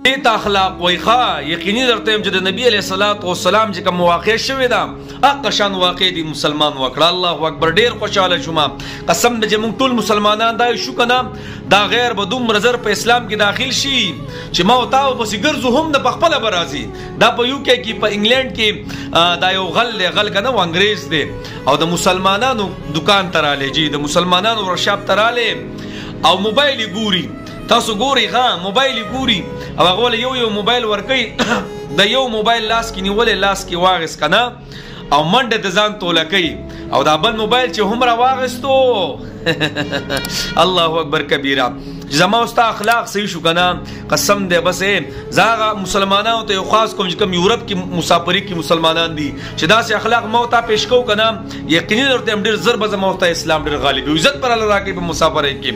دې ته اخلاق وایي. ښه یقیني درته یم چې د نبي علیه الصلاة والسلام چې کوم واقع شوې ده حق شان واقع دی مسلمان وکړه. الله اکبر. ډېر خوشحاله شوم. قسم دی چې موږ ټول مسلمانان دا شو که نه دا غیر به دومره زر په اسلام کې داخل شي چې ما او تا پسې ګرځو هم د پخپله به راځي. دا په یو کې په انګلینډ کې دا یو غل دی، غل که نه و انګریز دی، او د مسلمانانو دکان ته رالی جي، د مسلمانانو ورکشاپ ته رالی او موبایل یې ګوري. تاسو ګورئ ښه موبایل یې ګوري او هغه ولې یو موبایل ورکوي د یو موبایل لاس کې نیولی لاس کې واغېست که نه او منډه د ځان توله کوي او دا بل موبایل چې هم را واغېستو الله اکبر کبیره. زما او ستا اخلاق صحیح شو که نه قسم دی بس زه هغه مسلمانانو ته یو خاص کوم چې کوم یورپ کې مسافري کې مسلمانان دي چې داسې اخلاق ما ورته پیش کوو که نه یقیني درته یم ډېر زر به زما ورته اسلام ډېر غالب وي. عزت پر الله راکوي په مسافرۍ کې.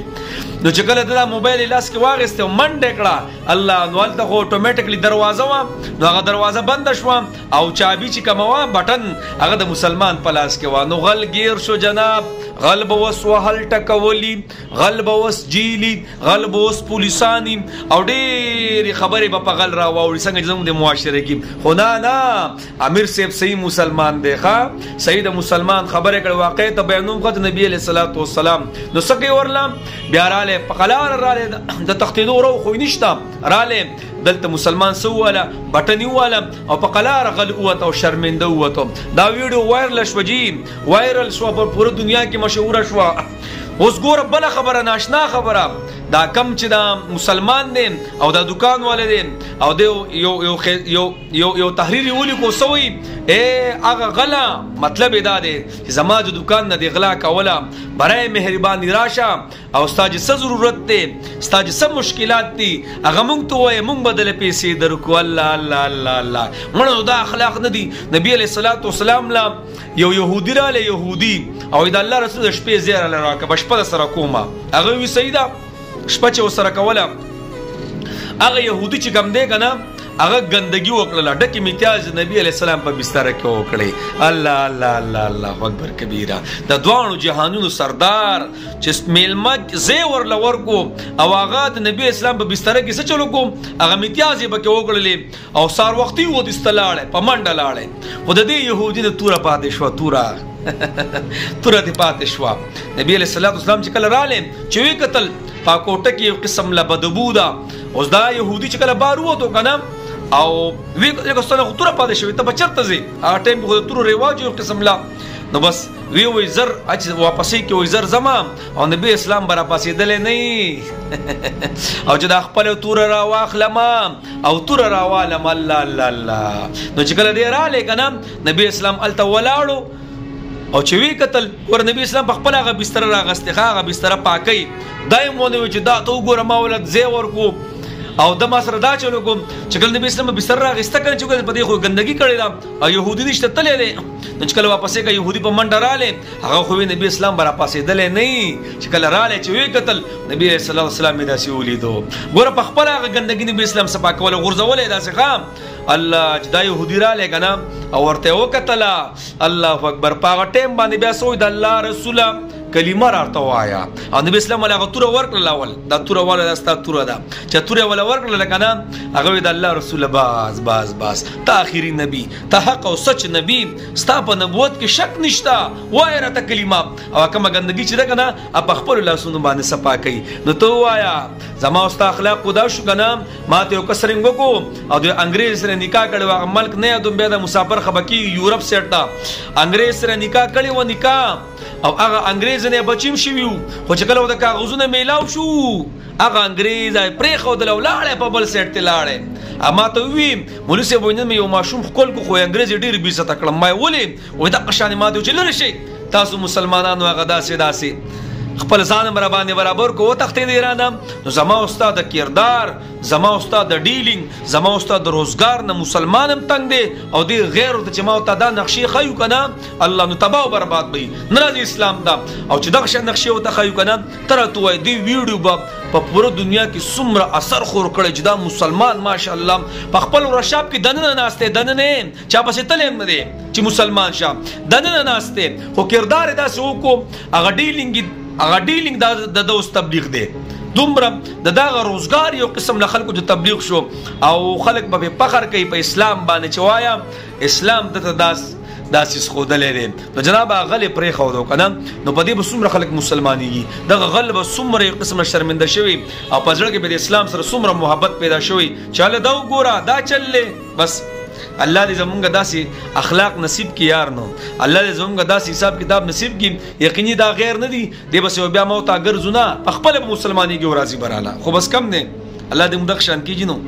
نو چې کله دا موبایل یې لاس کې واغېستی او منډه یې کړه الله نو هلته خو اټومیټکلي دروازه وه نو هغه دروازه بنده شوه او چابي چې کومه وه بټن هغه د مسلمان په لاس کې وه. نو غل ګیر شو جناب، غل به اوس وهل ټکولي، غل به اوس جیلي، غل به اوس پولیساني او ډېرې خبرې به په غل راواوړي څنګه چې زموږ د معاشره کې. خو نه امیر صاحب صحیح مسلمان دی. ښه صحیح د مسلمان خبرې کړې واقع ته بیانوم کړه د نبي علیه الصلاة والسلام. نو څه کوي ورله بیا رالی په قلاره رالی د تښتېدو رو خو یې نشته رالی دلته مسلمان څه وواله بټن یې وواله او په قلاره غل ووت او شرمنده ووتو. دا ویډیو وایرل شوه جي، وایرل شوه په پوره دنیا کې مشهوره شوه. اوس ګوره بله خبره ناشنا خبره دا کم چې دا مسلمان دی او دا دکان والا دی او دی یو تحریر یې ولیکو څه وایي هغه غله مطلب یې دا دی چې زما د دکان نه دې غلا کوله برای مهرباني راشه او ستا چې څه ضرورت دی ستا چې څه مشکلات دي هغه موږ ته ووایه موږ به دله پیسې درکو. الله الله الله الله مړه دا اخلاق نه دي. نبي علیه الصلاة والسلام له یو یهودي رالی یهودي او د الله رسول د شپې ځای راله راکړه به شپه د سره کومه هغه وي صحیح ده شپه چې ورسره کوله هغه یهودي چې کوم دی که نه هغه ګندګي وکړله ډکې میتیاز نبي علیه السلام په بستره کې وکړې. الله الله الله الله اکبر کبیره. د دواړو جهانونو سردار چې میلمه ځای ورله ورکو او هغه د نبي اسلام په بستره کې څه چلو کو هغه میتیاز یې پکې وکړلې او سار وختي ودسته لاړی په منډه لاړی. خو د دې یهودي د توره پاتې شوه توره دې پاتې شوه. نبي علیه الصلاة والسلام چې کله رالی چې ویې کتل په کوټه کې یو قسم له بدبو ده. اوس دا یهودي چې کله بار ووتو که نه او وی لکه ستنه خو توره پاتې شوې ته به چېرته ځې هغه ټایم کې خو د تورو رواج یو قسم لا نو بس وی زر واپسې کې وی زر زما او نبي اسلام به راپاسېدلی نه او چې دا خپله توره راواخلم او توره راوالم. الله الله الله نو چې کله دی رالی که نه نبي اسلام هلته ولاړو او چې وی کتل ور نبی اسلام په خپل هغه بستر راغستې هغه بستر پاکي دایم ونه چې دا ته وګوره ما ولت ځای ورکو او د ما سره دا چلو کوم چې کله نبی اسلام بستر راغسته کړي چې په دې خو ګندګي کړې ده او يهودي نشته تللی دی نو چې کله واپسې که يهودي په منډه رالی هغه خو نبی اسلام به راپاسېدلی نه چې کله رالی چې ویې کتل نبي صلی الله علیه وسلم یې داسې ولیدو. ګوره په خپله هغه ګندګي نبي اسلام صفا کوله غورځولی یې داسې ښه الله چې دا يهودي رالی که نه او ورته یې وکتله الله اکبر په هغه ټایم باندې بیا څه وایي د الله رسوله کلمه راته ووایه او نبي اسلام ولې هغه توره ورکړله اول دا توره واله دا ستا توره ده چې توره یې وله ورکړله که نه هغه وایي د الله رسوله بس ته آخري نبي ته حق او سچ نبي ستا په نبوت کې شک نشته وایه راته کلمه او کومه ګندګي چې ده که نه په خپلو لاسونو باندې صفا کوي. نو ته ووایه زما او ستا اخلاق خو دا شو که نه ما ته یو کس رنګ وکړو او د انګریز سره نکاح کړی و هغه ملک نه یادوم بیا د مسافر خبه کېږي یورپ سیټ ته انګریز سره نکاح کړی و نکاح او هغه انګریز نه بچیم شوي وو خو چې کله د کاغذونه میلاو شو هغه انګریز یې پرېښودل او لاړی په بل سیټ ته لاړی. ما ته وویم مولوي صاحب وایي نن مې یو ماشوم ښکل کړو خو انګریز یې ډېر بېعزته کړم. ما یې ولې وایي دغه شانې ما ته چې لرې شئ تاسو مسلمانانو هغه داسې خپل ځان را باندې برابر کو وتښتېد ایران. نو زما استاد د کردار زما استاد د ډیلینګ زما استاد د روزګار نه مسلمان هم تنګ دی او دی غیر ته چې ما ته دا نقشې ښیو که نه الله نو تباه او برباد به نه راځي اسلام ته او چې دغه شان نقشې ورته ښیو که نه ته راته ووایې دې ویډیو به په پوره دنیا کې څومره اثر خور کړی چې دا مسلمان ماشاءالله په خپل ورکشاپ کې دننه ناست دی دننه چا پسې تلی هم نه دی چې مسلمان شه دننه ناست دی خو کردار یې داسې وکړو هغه ډیلینګ دا د اوس تبلیغ دی دومره د دغه روزګار یو قسم له خلکو د تبلیغ شو او خلک به فخر کوي په اسلام باندې چې وایا اسلام ته داسې خودلې دي نو جناب غلې پرې خودو کنه نو په دې به څومره خلک مسلمانېږي دغه غل به څومره یو قسم شرمنده شوي او په ځړ کې به د اسلام سره څومره محبت پیدا شوي چاله دا وګوره دا چللې بس الله دې زمونږ داسې اخلاق نصیب کی یار نو الله دې زمونږ داسې حساب کتاب نصیب کی یقیني دا غیر نه دي دې بس بیا موت اگر زونه خپل مسلمانۍ کې راضي براله خو بس کم نه الله دې مدخشان کیږي نو